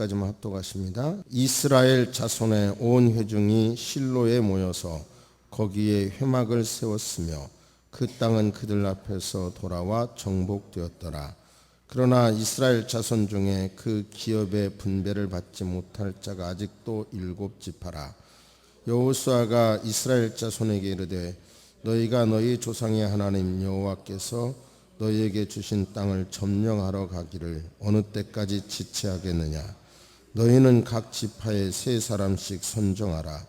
4절까지만 합독하십니다. 이스라엘 자손의 온 회중이 실로에 모여서 거기에 회막을 세웠으며 그 땅은 그들 앞에서 돌아와 정복되었더라. 그러나 이스라엘 자손 중에 그 기업의 분배를 받지 못할 자가 아직도 7지파라. 여호수아가 이스라엘 자손에게 이르되 너희가 너희 조상의 하나님 여호와께서 너희에게 주신 땅을 점령하러 가기를 어느 때까지 지체하겠느냐. 너희는 각 지파에 3사람씩 선정하라.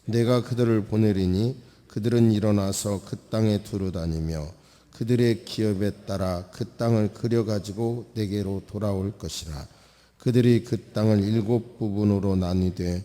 내가 그들을 보내리니 그들은 일어나서 그 땅에 두루다니며 그들의 기업에 따라 그 땅을 그려가지고 내게로 돌아올 것이라. 그들이 그 땅을 7부분으로 나뉘되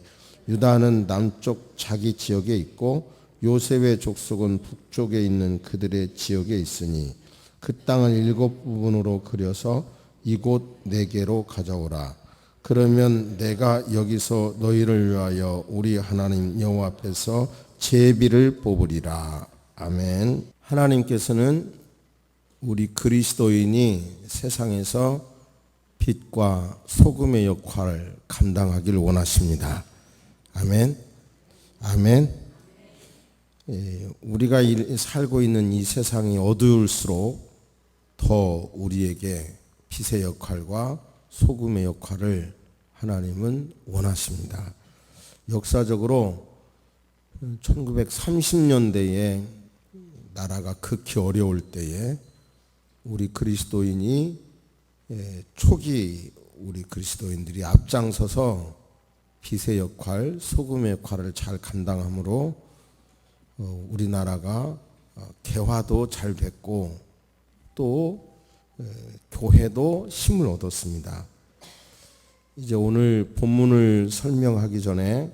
유다는 남쪽 자기 지역에 있고 요셉의 족속은 북쪽에 있는 그들의 지역에 있으니 그 땅을 7부분으로 그려서 이곳 내게로 가져오라. 그러면 내가 여기서 너희를 위하여 우리 하나님 여호와 앞에서 제비를 뽑으리라. 아멘. 하나님께서는 우리 그리스도인이 세상에서 빛과 소금의 역할을 감당하기를 원하십니다. 아멘. 아멘. 우리가 살고 있는 이 세상이 어두울수록 더 우리에게 빛의 역할과 소금의 역할을 하나님은 원하십니다. 역사적으로 1930년대에 나라가 극히 어려울 때에 우리 그리스도인이 초기 우리 그리스도인들이 앞장서서 빛의 역할, 소금의 역할을 잘 감당함으로 우리나라가 개화도 잘 됐고 또 교회도 힘을 얻었습니다. 이제 오늘 본문을 설명하기 전에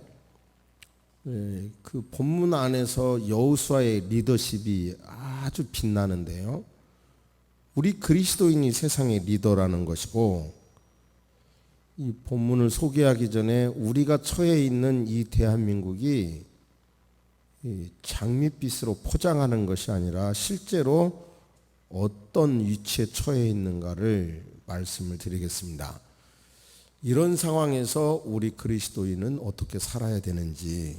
그 본문 안에서 여호수아의 리더십이 아주 빛나는데요. 우리 그리스도인이 세상의 리더라는 것이고, 이 본문을 소개하기 전에 우리가 처해 있는 이 대한민국이 장밋빛으로 포장하는 것이 아니라 실제로 어떤 위치에 처해 있는가를 말씀을 드리겠습니다. 이런 상황에서 우리 그리스도인은 어떻게 살아야 되는지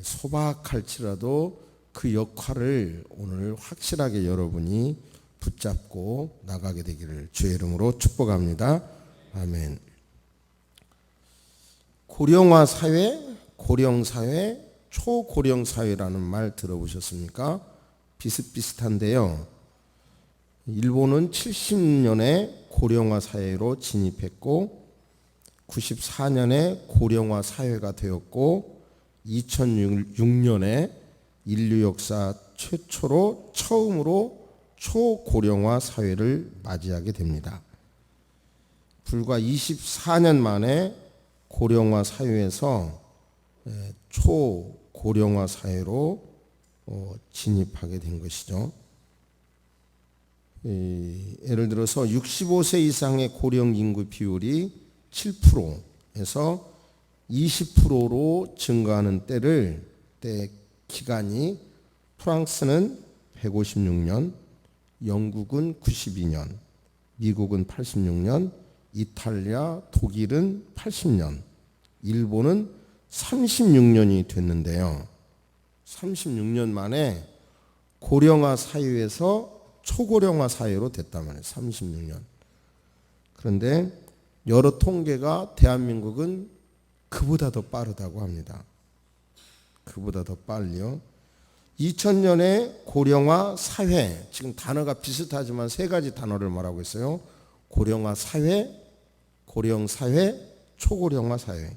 소박할지라도 그 역할을 오늘 확실하게 여러분이 붙잡고 나가게 되기를 주의 이름으로 축복합니다. 아멘. 고령화 사회, 고령 사회, 초고령 사회라는 말 들어보셨습니까? 비슷비슷한데요. 일본은 70년에 고령화 사회로 진입했고 94년에 고령화 사회가 되었고 2006년에 인류 역사 최초로 처음으로 초고령화 사회를 맞이하게 됩니다. 불과 24년 만에 고령화 사회에서 초고령화 사회로 진입하게 된 것이죠. 예를 들어서 65세 이상의 고령 인구 비율이 7%에서 20%로 증가하는 때 기간이 프랑스는 156년, 영국은 92년, 미국은 86년, 이탈리아, 독일은 80년, 일본은 36년이 됐는데요. 36년 만에 고령화 사회에서 초고령화 사회로 됐단 말이에요. 36년. 그런데 여러 통계가 대한민국은 그보다 더 빠르다고 합니다. 그보다 더 빨리요. 2000년에 고령화 사회, 지금 단어가 비슷하지만 3가지 단어를 말하고 있어요. 고령화 사회, 고령 사회, 초고령화 사회.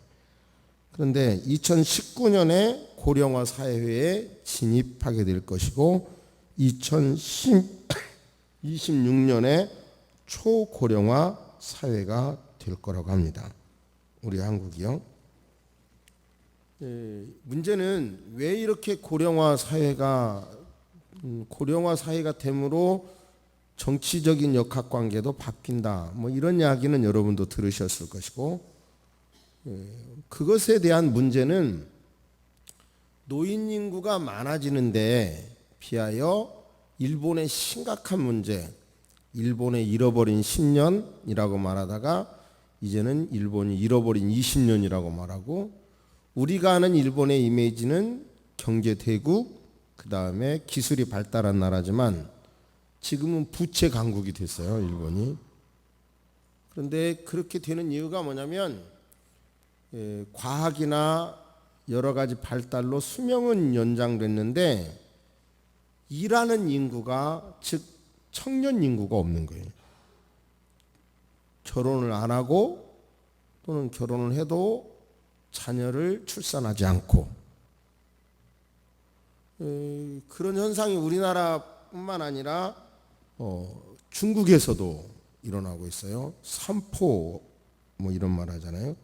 그런데 2019년에 고령화 사회에 진입하게 될 것이고 2026년에 초고령화 사회가 될 거라고 합니다. 우리 한국이요. 문제는 왜 이렇게 고령화 사회가 됨으로 정치적인 역학관계도 바뀐다. 뭐 이런 이야기는 여러분도 들으셨을 것이고, 그것에 대한 문제는 노인 인구가 많아지는데 비하여 일본의 심각한 문제, 일본의 잃어버린 10년이라고 말하다가 이제는 일본이 잃어버린 20년이라고 말하고, 우리가 아는 일본의 이미지는 경제 대국, 그 다음에 기술이 발달한 나라지만 지금은 부채 강국이 됐어요, 일본이. 그런데 그렇게 되는 이유가 뭐냐면 과학이나 여러 가지 발달로 수명은 연장됐는데 일하는 인구가, 즉 청년 인구가 없는 거예요. 결혼을 안 하고 또는 결혼을 해도 자녀를 출산하지 않고, 그런 현상이 우리나라뿐만 아니라 중국에서도 일어나고 있어요. 삼포 뭐 이런 말 하잖아요.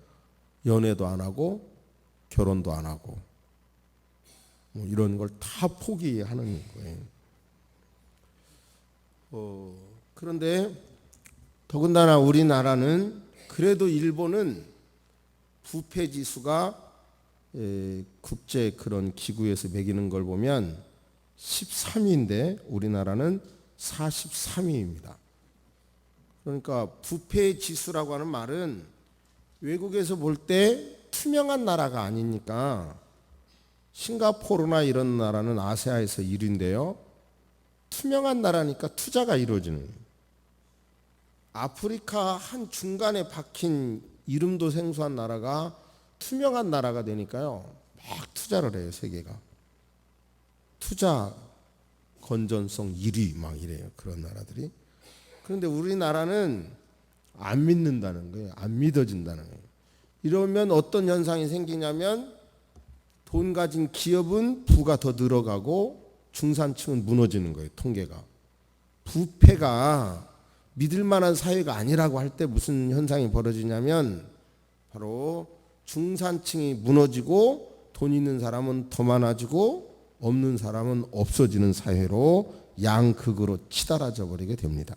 연애도 안 하고 결혼도 안 하고 뭐 이런 걸 다 포기하는 거예요. 그런데 더군다나 우리나라는, 그래도 일본은 부패 지수가 국제 그런 기구에서 매기는 걸 보면 13위인데 우리나라는 43위입니다. 그러니까 부패 지수라고 하는 말은 외국에서 볼 때 투명한 나라가 아니니까, 싱가포르나 이런 나라는 아세아에서 1위인데요. 투명한 나라니까 투자가 이루어지는 거예요. 아프리카 한 중간에 박힌 이름도 생소한 나라가 투명한 나라가 되니까요, 막 투자를 해요. 세계가 투자 건전성 1위 막 이래요, 그런 나라들이. 그런데 우리나라는 안 믿는다는 거예요. 안 믿어진다는 거예요. 이러면 어떤 현상이 생기냐면, 돈 가진 기업은 부가 더 늘어가고 중산층은 무너지는 거예요. 통계가. 부패가 믿을 만한 사회가 아니라고 할 때 무슨 현상이 벌어지냐면, 바로 중산층이 무너지고 돈 있는 사람은 더 많아지고 없는 사람은 없어지는 사회로 양극으로 치달아져 버리게 됩니다.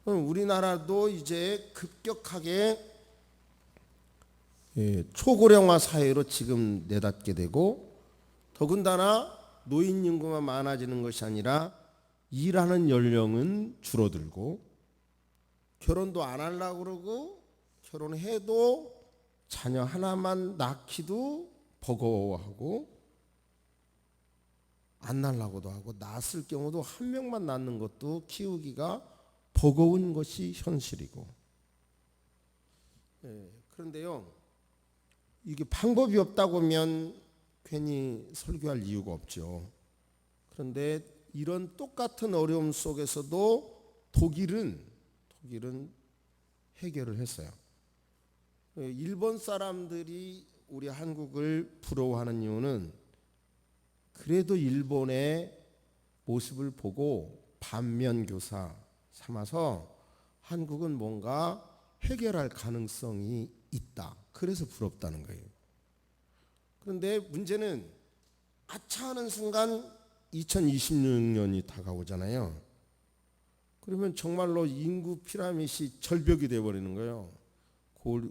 우리나라도 이제 급격하게 초고령화 사회로 지금 내닫게 되고, 더군다나 노인 인구만 많아지는 것이 아니라 일하는 연령은 줄어들고, 결혼도 안 하려고 그러고, 결혼해도 자녀 하나만 낳기도 버거워하고, 안 낳으려고도 하고, 낳았을 경우도 한 명만 낳는 것도 키우기가 버거운 것이 현실이고. 그런데요, 이게 방법이 없다고 하면 괜히 설교할 이유가 없죠. 그런데 이런 똑같은 어려움 속에서도 독일은 해결을 했어요. 일본 사람들이 우리 한국을 부러워하는 이유는, 그래도 일본의 모습을 보고 반면교사 삼아서 한국은 뭔가 해결할 가능성이 있다, 그래서 부럽다는 거예요. 그런데 문제는 아차 하는 순간 2026년이 다가오잖아요. 그러면 정말로 인구 피라밋이 절벽이 되어버리는 거예요.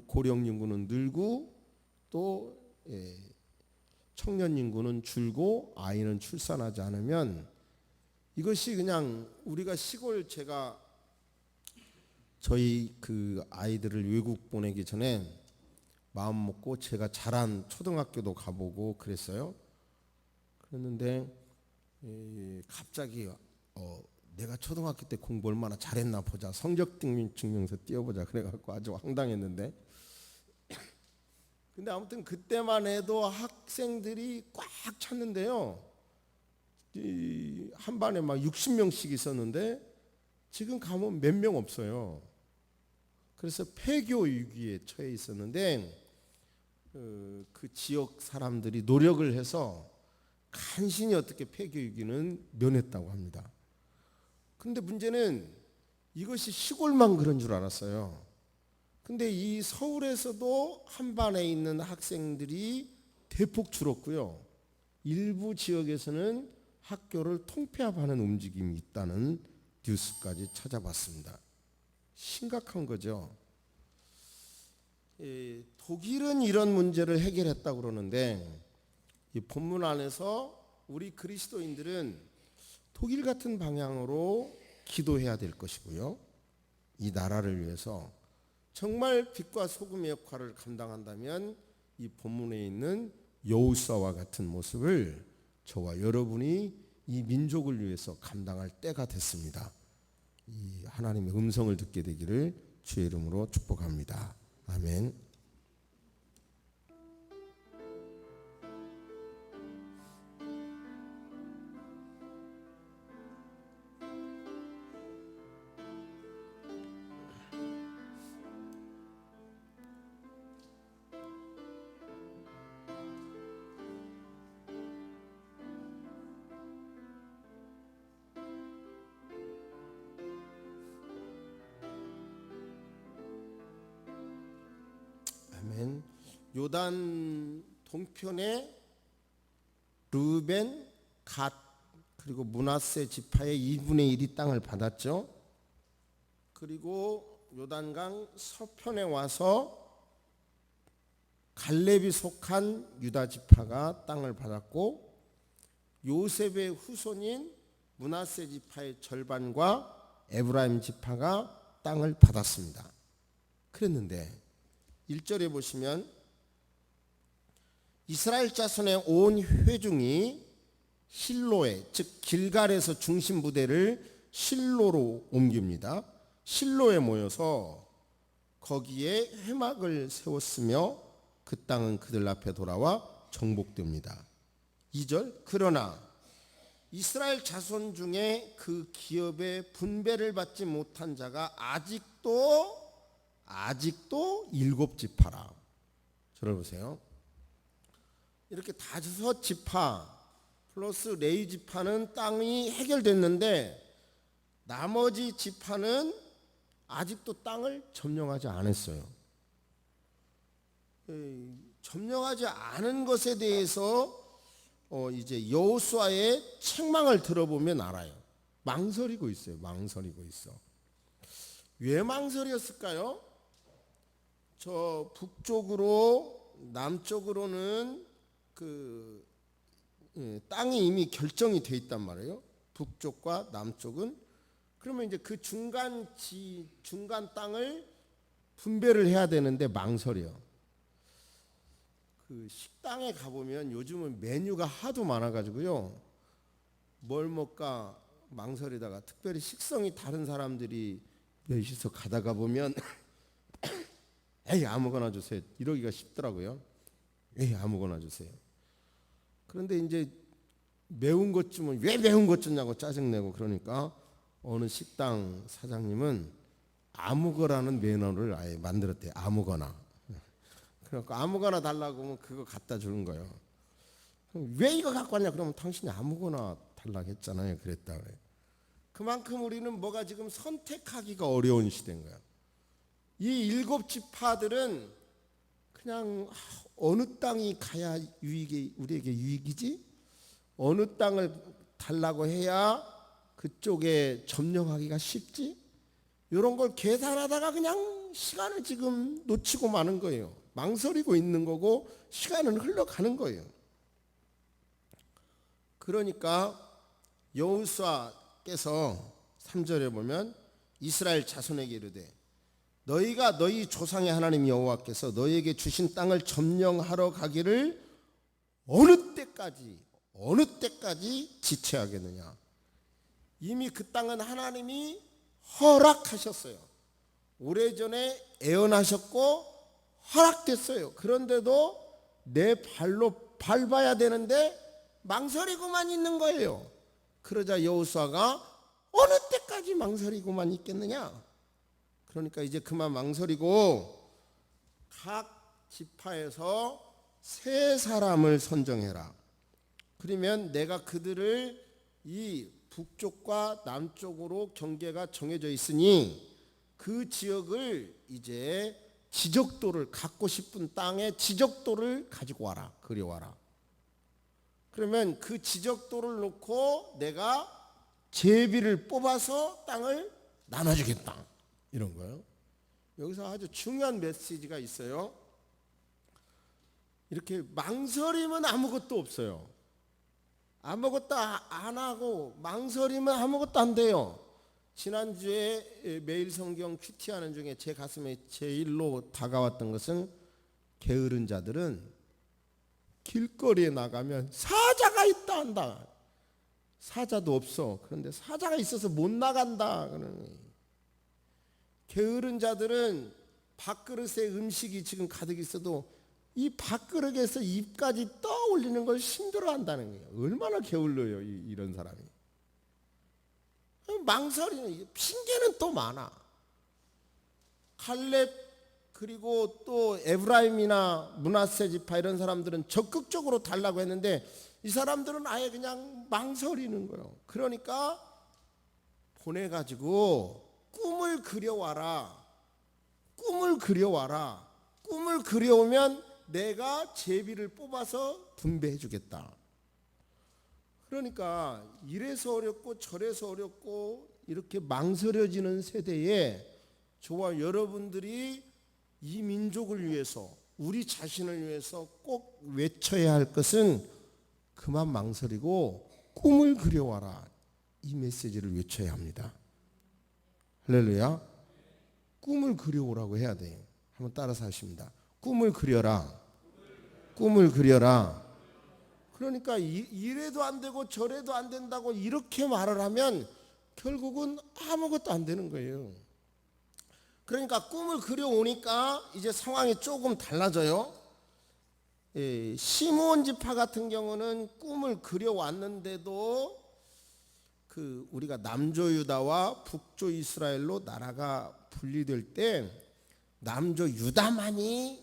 고령 인구는 늘고 또 청년 인구는 줄고 아이는 출산하지 않으면, 이것이 그냥 우리가 시골, 제가 저희 그 아이들을 외국 보내기 전에 마음 먹고 제가 자란 초등학교도 가보고 그랬어요. 그랬는데 갑자기 내가 초등학교 때 공부 얼마나 잘했나 보자, 성적 증명서 띄워보자 그래갖고 아주 황당했는데, 근데 아무튼 그때만 해도 학생들이 꽉 찼는데요, 한 반에 막 60명씩 있었는데 지금 가면 몇 명 없어요. 그래서 폐교 위기에 처해 있었는데, 그 지역 사람들이 노력을 해서 간신히 어떻게 폐교 위기는 면했다고 합니다. 그런데 문제는 이것이 시골만 그런 줄 알았어요. 근데 이 서울에서도 한 반에 있는 학생들이 대폭 줄었고요, 일부 지역에서는 학교를 통폐합하는 움직임이 있다는 뉴스까지 찾아봤습니다. 심각한 거죠. 독일은 이런 문제를 해결했다고 그러는데, 이 본문 안에서 우리 그리스도인들은 독일 같은 방향으로 기도해야 될 것이고요, 이 나라를 위해서 정말 빛과 소금의 역할을 감당한다면 이 본문에 있는 여호수아와 같은 모습을 저와 여러분이 이 민족을 위해서 감당할 때가 됐습니다. 이 하나님의 음성을 듣게 되기를 주의 이름으로 축복합니다. 아멘. 아멘. 요단 동편에 르벤, 갓 그리고 므낫세 지파의 2분의 1이 땅을 받았죠. 그리고 요단강 서편에 와서 갈렙이 속한 유다 지파가 땅을 받았고, 요셉의 후손인 므낫세 지파의 절반과 에브라임 지파가 땅을 받았습니다. 그랬는데 1절에 보시면 이스라엘 자손의 온 회중이 실로에, 즉 길갈에서 중심 부대를 실로로 옮깁니다. 실로에 모여서 거기에 회막을 세웠으며 그 땅은 그들 앞에 돌아와 정복됩니다. 2절, 그러나 이스라엘 자손 중에 그 기업의 분배를 받지 못한 자가 아직도 7지파라. 저를 보세요. 이렇게 5지파 플러스 레위 지파는 땅이 해결됐는데 나머지 지파는 아직도 땅을 점령하지 않았어요. 점령하지 않은 것에 대해서 이제 여호수아의 책망을 들어보면 알아요. 망설이고 있어요. 망설이고 있어. 왜 망설였을까요? 저 북쪽으로 남쪽으로는 그 땅이 이미 결정이 돼 있단 말이에요. 북쪽과 남쪽은. 그러면 이제 그 중간 땅을 분배를 해야 되는데 망설여. 그 식당에 가보면 요즘은 메뉴가 하도 많아가지고요, 뭘 먹까 망설이다가, 특별히 식성이 다른 사람들이 몇이서 가다가 보면 에이 아무거나 주세요 이러기가 쉽더라고요. 에이 아무거나 주세요. 그런데 이제 매운 것 주면 왜 매운 것 줬냐고 짜증내고, 그러니까 어느 식당 사장님은 아무거라는 매너를 아예 만들었대요. 아무거나. 그러니까 아무거나 달라고 하면 그거 갖다 주는 거예요. 왜 이거 갖고 왔냐 그러면 당신이 아무거나 달라고 했잖아요. 그랬다 그래요. 그만큼 우리는 뭐가 지금 선택하기가 어려운 시대인 거야. 이 7지파들은 그냥 어느 땅이 가야 우리에게 유익이지? 어느 땅을 달라고 해야 그쪽에 점령하기가 쉽지? 이런 걸 계산하다가 그냥 시간을 지금 놓치고 마는 거예요. 망설이고 있는 거고 시간은 흘러가는 거예요. 그러니까 여호수아께서 3절에 보면 이스라엘 자손에게 이르되 너희가 너희 조상의 하나님 여호와께서 너희에게 주신 땅을 점령하러 가기를 어느 때까지 지체하겠느냐. 이미 그 땅은 하나님이 허락하셨어요. 오래전에 애언하셨고 허락됐어요. 그런데도 내 발로 밟아야 되는데 망설이고만 있는 거예요. 그러자 여호수아가 어느 때까지 망설이고만 있겠느냐. 그러니까 이제 그만 망설이고 각 지파에서 3사람을 선정해라. 그러면 내가 그들을 이 북쪽과 남쪽으로 경계가 정해져 있으니 그 지역을 이제 지적도를, 갖고 싶은 땅의 지적도를 가지고 와라. 그려와라. 그러면 그 지적도를 놓고 내가 제비를 뽑아서 땅을 나눠주겠다. 이런 거예요. 여기서 아주 중요한 메시지가 있어요. 이렇게 망설이면 아무것도 없어요. 아무것도 안 하고 망설이면 아무것도 안 돼요. 지난주에 매일 성경 큐티하는 중에 제 가슴에 제일로 다가왔던 것은 게으른 자들은 길거리에 나가면 사자가 있다 한다. 사자도 없어. 그런데 사자가 있어서 못 나간다. 게으른 자들은 밥그릇에 음식이 지금 가득 있어도 이 밥그릇에서 입까지 떠올리는 걸 힘들어한다는 거예요. 얼마나 게을러요, 이런 사람이. 망설이는, 핑계는 또 많아. 칼렙 그리고 또 에브라임이나 므낫세 지파 이런 사람들은 적극적으로 달라고 했는데 이 사람들은 아예 그냥 망설이는 거예요. 그러니까 보내가지고 꿈을 그려와라. 꿈을 그려와라. 꿈을 그려오면 내가 제비를 뽑아서 분배해 주겠다. 그러니까 이래서 어렵고 저래서 어렵고 이렇게 망설여지는 세대에 저와 여러분들이 이 민족을 위해서, 우리 자신을 위해서 꼭 외쳐야 할 것은 그만 망설이고 꿈을 그려와라. 이 메시지를 외쳐야 합니다. 할렐루야. 꿈을 그려오라고 해야 돼요. 한번 따라서 하십니다. 꿈을 그려라. 꿈을 그려라. 그러니까 이래도 안 되고 저래도 안 된다고 이렇게 말을 하면 결국은 아무것도 안 되는 거예요. 그러니까 꿈을 그려오니까 이제 상황이 조금 달라져요. 시므온 지파 같은 경우는 꿈을 그려왔는데도 우리가 남조 유다와 북조 이스라엘로 나라가 분리될 때 남조 유다만이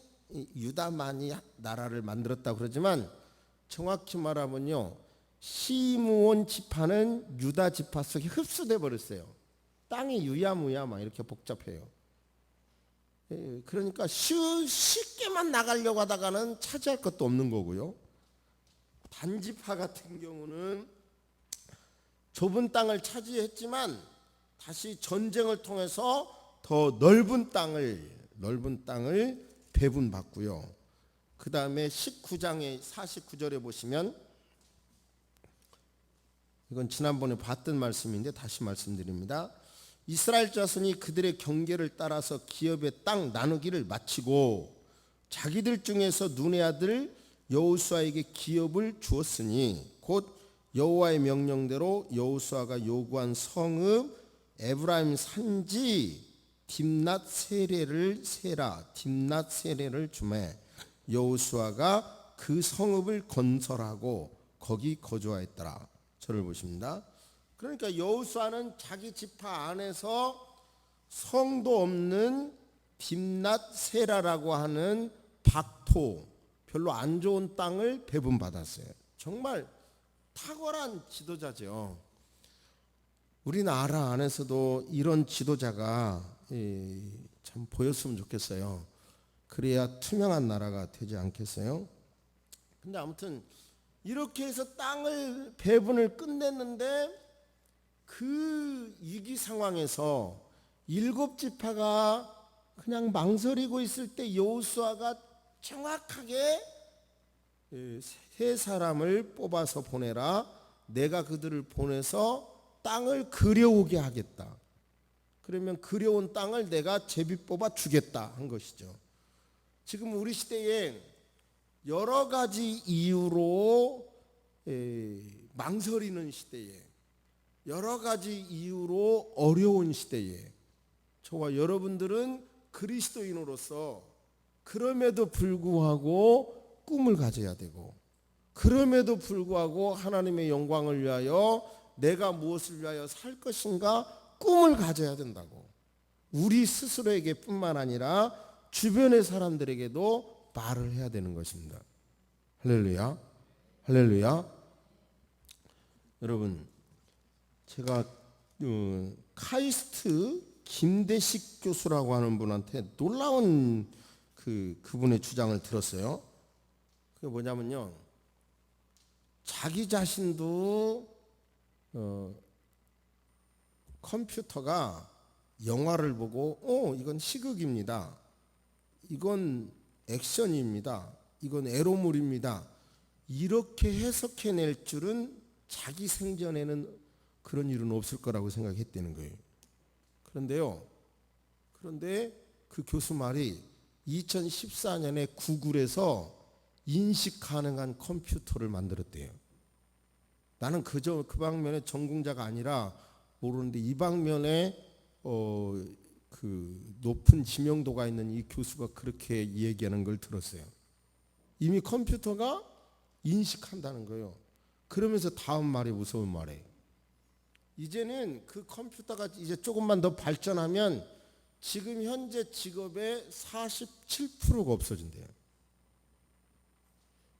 나라를 만들었다고 그러지만 정확히 말하면요, 시므온 지파는 유다 지파 속에 흡수돼 버렸어요. 땅이 유야무야 막 이렇게 복잡해요. 그러니까 쉽게만 나가려고 하다가는 차지할 것도 없는 거고요. 단지파 같은 경우는 좁은 땅을 차지했지만 다시 전쟁을 통해서 더 넓은 땅을 배분받고요. 그 다음에 19장의 49절에 보시면, 이건 지난번에 봤던 말씀인데 다시 말씀드립니다. 이스라엘 자손이 그들의 경계를 따라서 기업의 땅 나누기를 마치고 자기들 중에서 눈의 아들 여호수아에게 기업을 주었으니 곧 여호와의 명령대로 여호수아가 요구한 성읍 에브라임 산지 딥낫 세레를 주매 여호수아가 그 성읍을 건설하고 거기 거주하였더라. 저를 보십니다. 그러니까 여호수아는 자기 지파 안에서 성도 없는 딥낫 세라라고 하는 박토, 별로 안 좋은 땅을 배분받았어요. 정말 탁월한 지도자죠. 우리나라 안에서도 이런 지도자가 참 보였으면 좋겠어요. 그래야 투명한 나라가 되지 않겠어요? 근데 아무튼 이렇게 해서 땅을 배분을 끝냈는데 그 위기 상황에서 7지파가 그냥 망설이고 있을 때 여호수아가 정확하게 3사람을 뽑아서 보내라. 내가 그들을 보내서 땅을 그려오게 하겠다. 그러면 그려온 땅을 내가 제비 뽑아 주겠다 한 것이죠. 지금 우리 시대에 여러 가지 이유로 망설이는 시대에, 여러 가지 이유로 어려운 시대에 저와 여러분들은 그리스도인으로서 그럼에도 불구하고 꿈을 가져야 되고, 그럼에도 불구하고 하나님의 영광을 위하여 내가 무엇을 위하여 살 것인가 꿈을 가져야 된다고, 우리 스스로에게 뿐만 아니라 주변의 사람들에게도 말을 해야 되는 것입니다. 할렐루야. 할렐루야. 여러분, 제가 카이스트 김대식 교수라고 하는 분한테 놀라운 그분의 주장을 들었어요. 그게 뭐냐면요, 자기 자신도 컴퓨터가 영화를 보고 이건 희극입니다, 이건 액션입니다, 이건 에로물입니다, 이렇게 해석해낼 줄은 자기 생전에는 그런 일은 없을 거라고 생각했다는 거예요. 그런데 그 교수 말이 2014년에 구글에서 인식 가능한 컴퓨터를 만들었대요. 나는 그 방면의 전공자가 아니라 모르는데 이 방면에 그 높은 지명도가 있는 이 교수가 그렇게 얘기하는 걸 들었어요. 이미 컴퓨터가 인식한다는 거예요. 그러면서 다음 말이 무서운 말이에요. 이제는 그 컴퓨터가 이제 조금만 더 발전하면 지금 현재 직업의 47%가 없어진대요.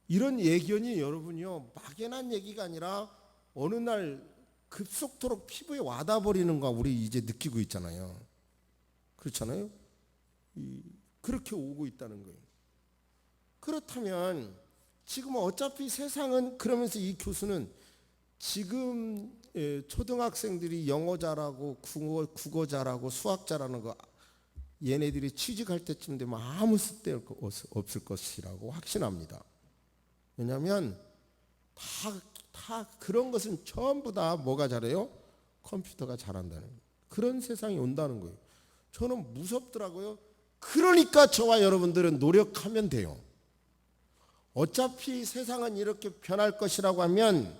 이런 예견이 여러분이요, 막연한 얘기가 아니라 어느 날 급속도로 피부에 와닿아버리는 거 우리 이제 느끼고 있잖아요. 그렇잖아요? 그렇게 오고 있다는 거예요. 그렇다면 지금 어차피 세상은, 그러면서 이 교수는 지금 초등학생들이 영어 잘하고 국어 잘하고 수학 잘하는 거 얘네들이 취직할 때쯤 되면 아무 쓸데 없을 것이라고 확신합니다. 왜냐하면 다 그런 것은 전부 다 뭐가 잘해요? 컴퓨터가 잘한다는 거예요. 그런 세상이 온다는 거예요. 저는 무섭더라고요. 그러니까 저와 여러분들은 노력하면 돼요. 어차피 세상은 이렇게 변할 것이라고 하면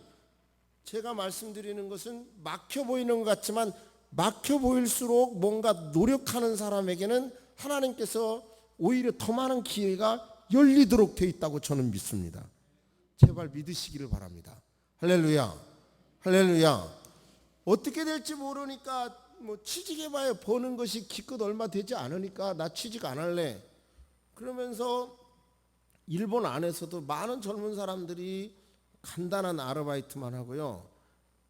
제가 말씀드리는 것은 막혀 보이는 것 같지만 막혀 보일수록 뭔가 노력하는 사람에게는 하나님께서 오히려 더 많은 기회가 열리도록 되어 있다고 저는 믿습니다. 제발 믿으시기를 바랍니다. 할렐루야, 할렐루야. 어떻게 될지 모르니까 뭐 취직해봐야 버는 것이 기껏 얼마 되지 않으니까 나 취직 안 할래. 그러면서 일본 안에서도 많은 젊은 사람들이 간단한 아르바이트만 하고요,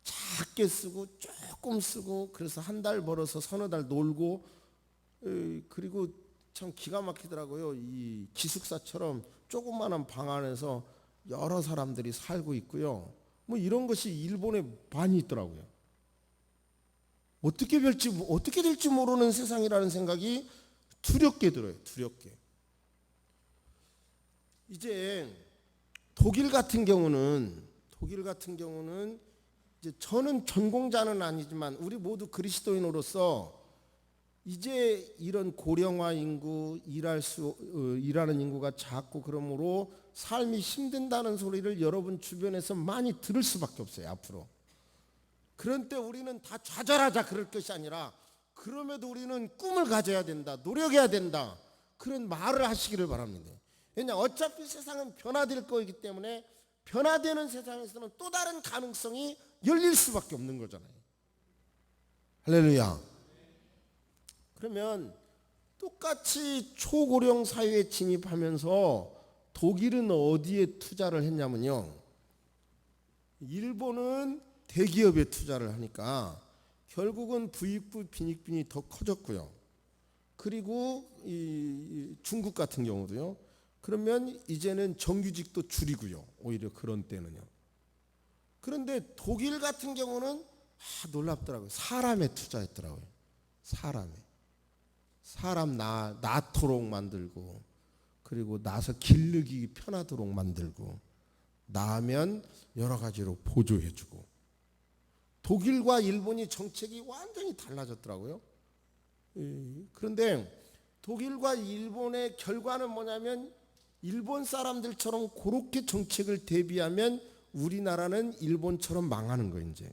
작게 쓰고 조금 쓰고, 그래서 한 달 벌어서 서너 달 놀고, 그리고 참 기가 막히더라고요. 이 기숙사처럼 조그마한 방 안에서 여러 사람들이 살고 있고요. 뭐 이런 것이 일본에 많이 있더라고요. 어떻게 될지 모르는 세상이라는 생각이 두렵게 들어요. 두렵게. 이제 독일 같은 경우는 이제 저는 전공자는 아니지만 우리 모두 그리스도인으로서 이제 이런 고령화 인구, 일하는 인구가 작고 그러므로 삶이 힘든다는 소리를 여러분 주변에서 많이 들을 수밖에 없어요, 앞으로. 그런 때 우리는 다 좌절하자 그럴 것이 아니라, 그럼에도 우리는 꿈을 가져야 된다, 노력해야 된다, 그런 말을 하시기를 바랍니다. 왜냐, 어차피 세상은 변화될 거이기 때문에 변화되는 세상에서는 또 다른 가능성이 열릴 수밖에 없는 거잖아요. 할렐루야. 그러면 똑같이 초고령 사회에 진입하면서 독일은 어디에 투자를 했냐면요, 일본은 대기업에 투자를 하니까 결국은 부익부 빈익빈이 더 커졌고요. 그리고 이 중국 같은 경우도요. 그러면 이제는 정규직도 줄이고요. 오히려 그런 때는요. 그런데 독일 같은 경우는 놀랍더라고요. 사람에 투자했더라고요. 사람 낳도록 만들고, 그리고 나서 기르기 편하도록 만들고, 낳으면 여러 가지로 보조해주고. 독일과 일본이 정책이 완전히 달라졌더라고요. 그런데 독일과 일본의 결과는 뭐냐면, 일본 사람들처럼 그렇게 정책을 대비하면 우리나라는 일본처럼 망하는 거예요, 이제.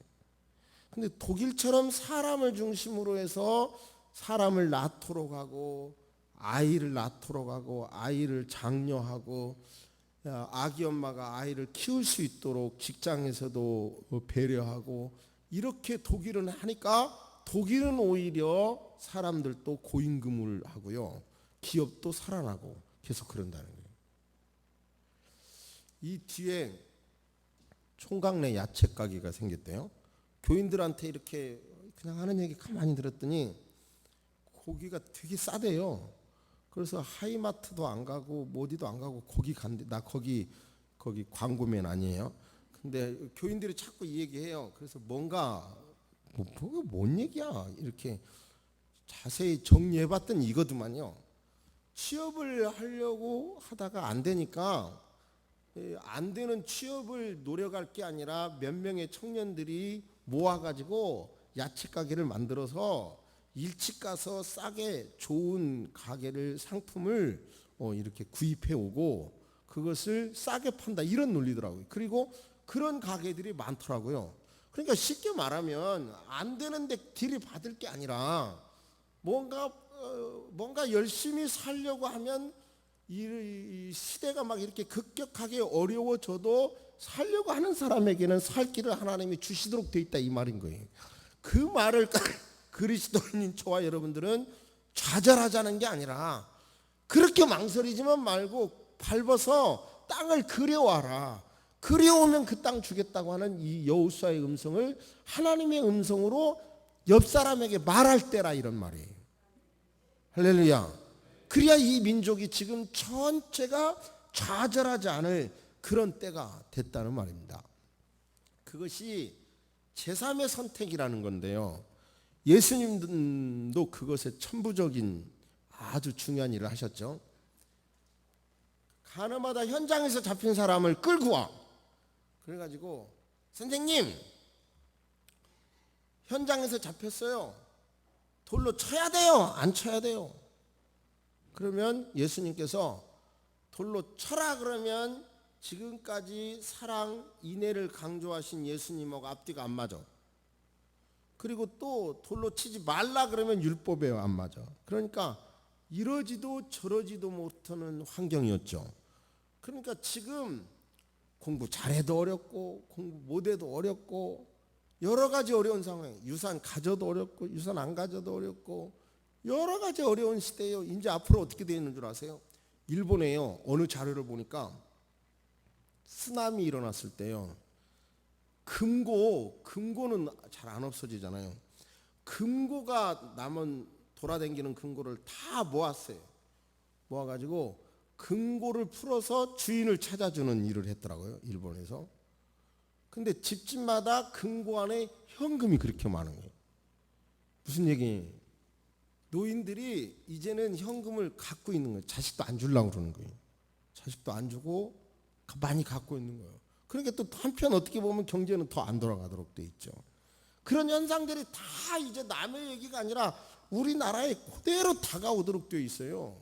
근데 독일처럼 사람을 중심으로 해서 사람을 낳도록 하고, 아이를 낳도록 하고, 아이를 장려하고, 아기 엄마가 아이를 키울 수 있도록 직장에서도 배려하고, 이렇게 독일은 하니까 독일은 오히려 사람들도 고임금을 하고요, 기업도 살아나고 계속 그런다는 거예요. 이 뒤에 총각내 야채 가게가 생겼대요. 교인들한테 이렇게 그냥 하는 얘기 가만히 들었더니 고기가 되게 싸대요. 그래서 하이마트도 안 가고 어디도 안 가고 거기 간대. 나 거기 광고맨 아니에요. 근데 교인들이 자꾸 이 얘기해요. 그래서 뭔가 뭔 얘기야 이렇게 자세히 정리해봤더니 이거더만요. 취업을 하려고 하다가 안 되니까, 안 되는 취업을 노력할 게 아니라 몇 명의 청년들이 모아가지고 야채 가게를 만들어서 일찍 가서 싸게 좋은 가게를 상품을 이렇게 구입해 오고 그것을 싸게 판다 이런 논리더라고요. 그리고 그런 가게들이 많더라고요. 그러니까 쉽게 말하면 안 되는데 들이받을 게 아니라 뭔가 열심히 살려고 하면 이 시대가 막 이렇게 급격하게 어려워져도 살려고 하는 사람에게는 살 길을 하나님이 주시도록 돼 있다 이 말인 거예요. 그 말을 그리스도인인 저와 여러분들은 좌절하자는 게 아니라 그렇게 망설이지만 말고 밟아서 땅을 그려와라. 그려오면 그 땅 주겠다고 하는 이 여호수아의 음성을 하나님의 음성으로 옆 사람에게 말할 때라 이런 말이에요. 할렐루야. 그래야 이 민족이 지금 전체가 좌절하지 않을 그런 때가 됐다는 말입니다. 그것이 제3의 선택이라는 건데요. 예수님도 그것에 천부적인 아주 중요한 일을 하셨죠. 가나마다 현장에서 잡힌 사람을 끌고 와. 그래가지고 선생님 현장에서 잡혔어요. 돌로 쳐야 돼요? 안 쳐야 돼요? 그러면 예수님께서 돌로 쳐라 그러면 지금까지 사랑, 인애를 강조하신 예수님하고 앞뒤가 안 맞아. 그리고 또 돌로 치지 말라 그러면 율법에 안 맞아. 그러니까 이러지도 저러지도 못하는 환경이었죠. 그러니까 지금 공부 잘해도 어렵고 공부 못해도 어렵고 여러 가지 어려운 상황이에요. 유산 가져도 어렵고 유산 안 가져도 어렵고 여러 가지 어려운 시대예요. 이제 앞으로 어떻게 되어 있는 줄 아세요? 일본에요. 어느 자료를 보니까 쓰나미 일어났을 때요. 금고는 잘 안 없어지잖아요. 금고가 남은 돌아다니는 금고를 다 모았어요. 모아가지고 금고를 풀어서 주인을 찾아주는 일을 했더라고요. 일본에서. 근데 집집마다 금고 안에 현금이 그렇게 많은 거예요. 무슨 얘기예요? 노인들이 이제는 현금을 갖고 있는 거예요. 자식도 안 주려고 그러는 거예요. 자식도 안 주고 많이 갖고 있는 거예요. 그러니까 또 한편 어떻게 보면 경제는 더 안 돌아가도록 돼 있죠. 그런 현상들이 다 이제 남의 얘기가 아니라 우리나라에 그대로 다가오도록 되어 있어요.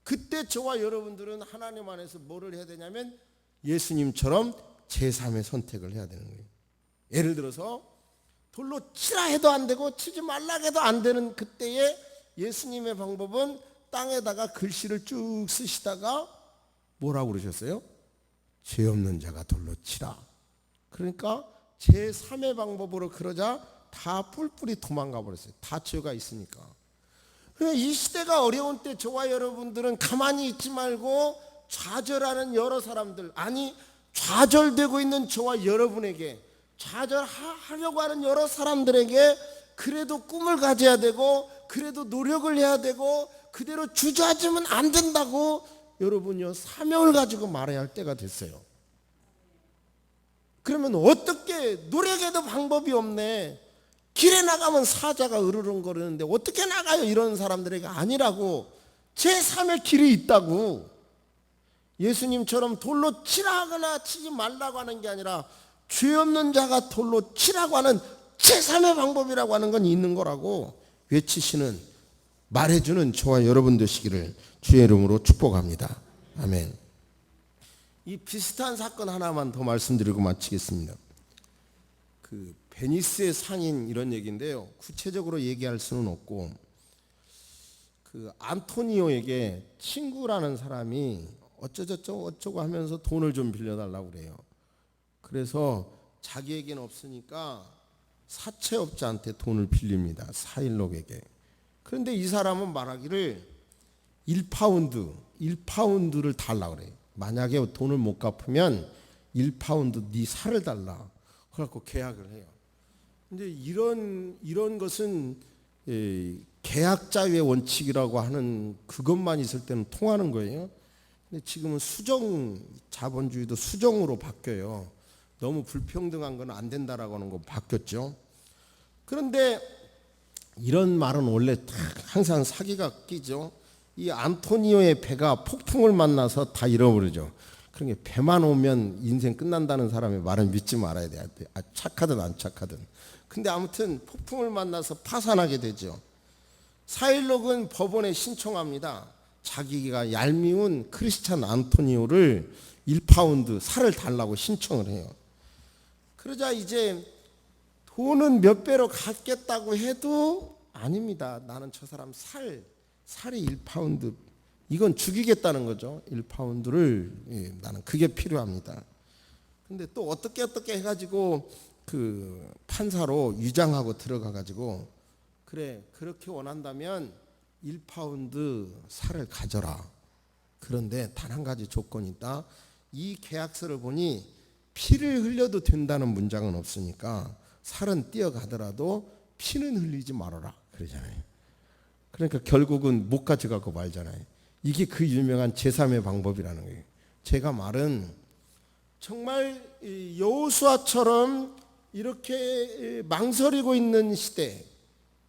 그때 저와 여러분들은 하나님 안에서 뭐를 해야 되냐면 예수님처럼 제3의 선택을 해야 되는 거예요. 예를 들어서 돌로 치라 해도 안 되고 치지 말라 해도 안 되는 그때에 예수님의 방법은 땅에다가 글씨를 쭉 쓰시다가 뭐라고 그러셨어요? 죄 없는 자가 돌로 치라. 그러니까 제3의 방법으로 그러자 다 뿔뿔이 도망가 버렸어요. 다 죄가 있으니까. 이 시대가 어려운 때 저와 여러분들은 가만히 있지 말고 좌절하는 여러 사람들, 아니 좌절되고 있는 저와 여러분에게, 좌절하려고 하는 여러 사람들에게 그래도 꿈을 가져야 되고 그래도 노력을 해야 되고 그대로 주저앉으면 안 된다고 여러분요 사명을 가지고 말해야 할 때가 됐어요. 그러면 어떻게 노력해도 방법이 없네. 길에 나가면 사자가 으르렁거리는데 어떻게 나가요? 이런 사람들에게 아니라고. 제3의 길이 있다고. 예수님처럼 돌로 치라거나 치지 말라고 하는 게 아니라 죄 없는 자가 돌로 치라고 하는 제3의 방법이라고 하는 건 있는 거라고 외치시는, 말해주는 저와 여러분 되시기를 주의 이름으로 축복합니다. 아멘. 이 비슷한 사건 하나만 더 말씀드리고 마치겠습니다. 그 베니스의 상인 이런 얘기인데요. 구체적으로 얘기할 수는 없고, 그 안토니오에게 친구라는 사람이 어쩌고 하면서 돈을 좀 빌려달라고 그래요. 그래서 자기에게는 없으니까 사채업자한테 돈을 빌립니다. 사일록에게. 그런데 이 사람은 말하기를 1파운드를 달라고 그래요. 만약에 돈을 못 갚으면 1파운드 네 살을 달라. 그래갖고 계약을 해요. 근데 이런 것은 계약자의 원칙이라고 하는 그것만 있을 때는 통하는 거예요. 근데 지금은 수정, 자본주의도 수정으로 바뀌어요. 너무 불평등한 건 안 된다라고 하는 거 바뀌었죠. 그런데 이런 말은 원래 항상 사기가 끼죠. 이 안토니오의 배가 폭풍을 만나서 다 잃어버리죠. 그런 게 배만 오면 인생 끝난다는 사람의 말은 믿지 말아야 돼. 착하든 안 착하든. 근데 아무튼 폭풍을 만나서 파산하게 되죠. 사일록은 법원에 신청합니다. 자기가 얄미운 크리스찬 안토니오를 1파운드 살을 달라고 신청을 해요. 그러자 이제 돈은 몇 배로 갚겠다고 해도 아닙니다. 나는 저 사람 살이 1파운드, 이건 죽이겠다는 거죠. 1파운드를 나는 그게 필요합니다. 근데 또 어떻게 해가지고 그 판사로 위장하고 들어가가지고 그래 그렇게 원한다면 1파운드 살을 가져라. 그런데 단 한 가지 조건이 있다. 이 계약서를 보니 피를 흘려도 된다는 문장은 없으니까 살은 뛰어가더라도 피는 흘리지 말아라 그러잖아요. 그러니까 결국은 못 가져가고 말잖아요. 이게 그 유명한 제3의 방법이라는 거예요. 제가 말은 정말 여호수아처럼 이렇게 망설이고 있는 시대,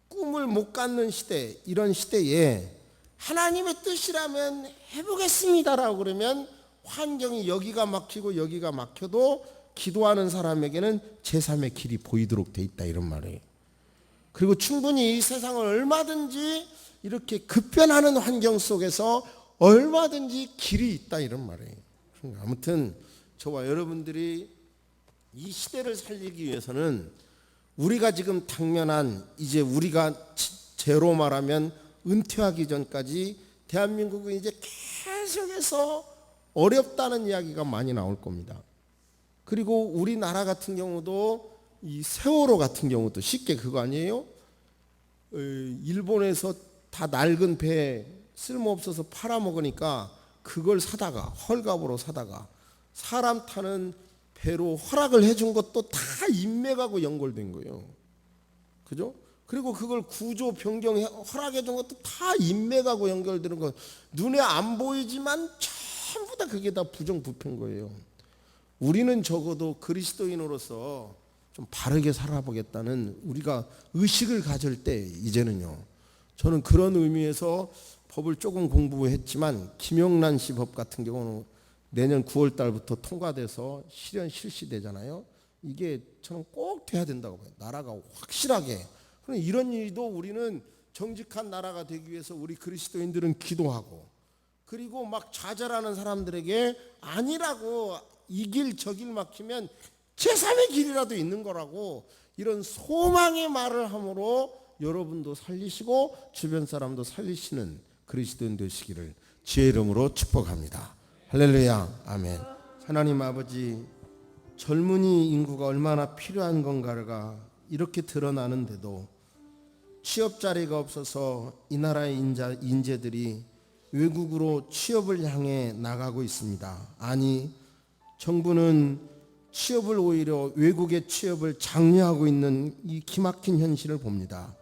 꿈을 못 갖는 시대, 이런 시대에 하나님의 뜻이라면 해보겠습니다라고 그러면 환경이 여기가 막히고 여기가 막혀도 기도하는 사람에게는 제3의 길이 보이도록 돼 있다 이런 말이에요. 그리고 충분히 이 세상을 얼마든지 이렇게 급변하는 환경 속에서 얼마든지 길이 있다 이런 말이에요. 아무튼 저와 여러분들이 이 시대를 살리기 위해서는 우리가 지금 당면한 이제 우리가 제로 말하면 은퇴하기 전까지 대한민국은 이제 계속해서 어렵다는 이야기가 많이 나올 겁니다. 그리고 우리나라 같은 경우도 이 세월호 같은 경우도 쉽게 그거 아니에요? 일본에서 다 낡은 배 쓸모없어서 팔아먹으니까 그걸 사다가 헐값으로 사다가 사람 타는 배로 허락을 해준 것도 다 인맥하고 연결된 거예요. 그죠? 그리고 그걸 구조 변경 허락해 준 것도 다 인맥하고 연결되는 거. 눈에 안 보이지만 전부 다 그게 다 부정부패인 거예요. 우리는 적어도 그리스도인으로서 좀 바르게 살아보겠다는 우리가 의식을 가질 때 이제는요. 저는 그런 의미에서 법을 조금 공부했지만 김영란 씨 법 같은 경우는 내년 9월 달부터 통과돼서 실현 실시되잖아요. 이게 저는 꼭 돼야 된다고 봐요. 나라가 확실하게. 그런데 이런 일도 우리는 정직한 나라가 되기 위해서 우리 그리스도인들은 기도하고 그리고 막 좌절하는 사람들에게 아니라고 이 길 저 길 막히면 제3의 길이라도 있는 거라고 이런 소망의 말을 함으로 여러분도 살리시고 주변 사람도 살리시는 그리스도인 되시기를 주의 이름으로 축복합니다. 할렐루야. 아멘. 하나님 아버지, 젊은이 인구가 얼마나 필요한 건가가 이렇게 드러나는데도 취업 자리가 없어서 이 나라의 인재들이 외국으로 취업을 향해 나가고 있습니다. 아니, 정부는 취업을 오히려 외국의 취업을 장려하고 있는 이 기막힌 현실을 봅니다.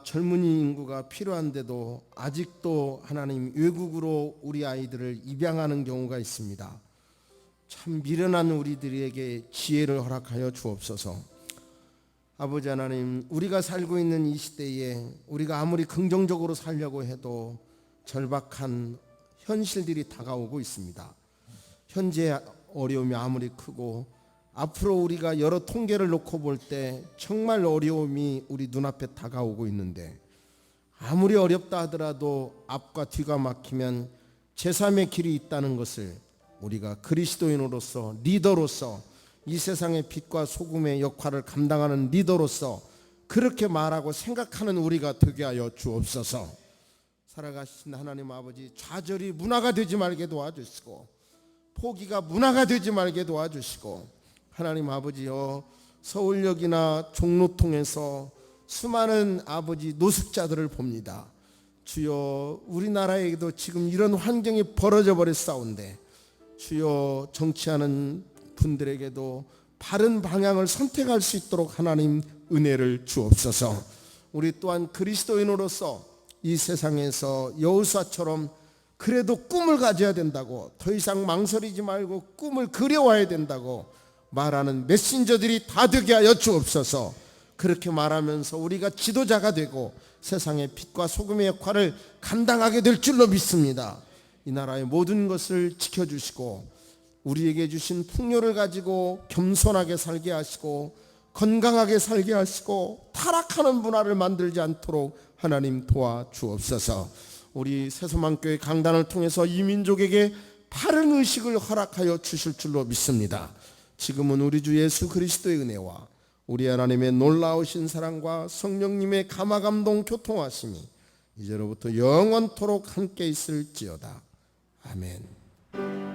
젊은이 인구가 필요한데도 아직도 하나님 외국으로 우리 아이들을 입양하는 경우가 있습니다. 참 미련한 우리들에게 지혜를 허락하여 주옵소서. 아버지 하나님, 우리가 살고 있는 이 시대에 우리가 아무리 긍정적으로 살려고 해도 절박한 현실들이 다가오고 있습니다. 현재 어려움이 아무리 크고 앞으로 우리가 여러 통계를 놓고 볼 때 정말 어려움이 우리 눈앞에 다가오고 있는데 아무리 어렵다 하더라도 앞과 뒤가 막히면 제3의 길이 있다는 것을 우리가 그리스도인으로서 리더로서 이 세상의 빛과 소금의 역할을 감당하는 리더로서 그렇게 말하고 생각하는 우리가 되게 하여 주옵소서. 살아가신 하나님 아버지, 좌절이 문화가 되지 말게 도와주시고 포기가 문화가 되지 말게 도와주시고 하나님 아버지여, 서울역이나 종로통에서 수많은 아버지 노숙자들을 봅니다. 주여, 우리나라에도 지금 이런 환경이 벌어져 버렸사온데 주여, 정치하는 분들에게도 바른 방향을 선택할 수 있도록 하나님 은혜를 주옵소서. 우리 또한 그리스도인으로서 이 세상에서 여호수아처럼 그래도 꿈을 가져야 된다고, 더 이상 망설이지 말고 꿈을 그려와야 된다고 말하는 메신저들이 다 되게 하여 주옵소서. 그렇게 말하면서 우리가 지도자가 되고 세상의 빛과 소금의 역할을 감당하게 될 줄로 믿습니다. 이 나라의 모든 것을 지켜주시고 우리에게 주신 풍요를 가지고 겸손하게 살게 하시고 건강하게 살게 하시고 타락하는 문화를 만들지 않도록 하나님 도와주옵소서. 우리 새소망교회 강단을 통해서 이 민족에게 바른 의식을 허락하여 주실 줄로 믿습니다. 지금은 우리 주 예수 그리스도의 은혜와 우리 하나님의 놀라우신 사랑과 성령님의 감화감동 교통하심이 이제로부터 영원토록 함께 있을지어다. 아멘.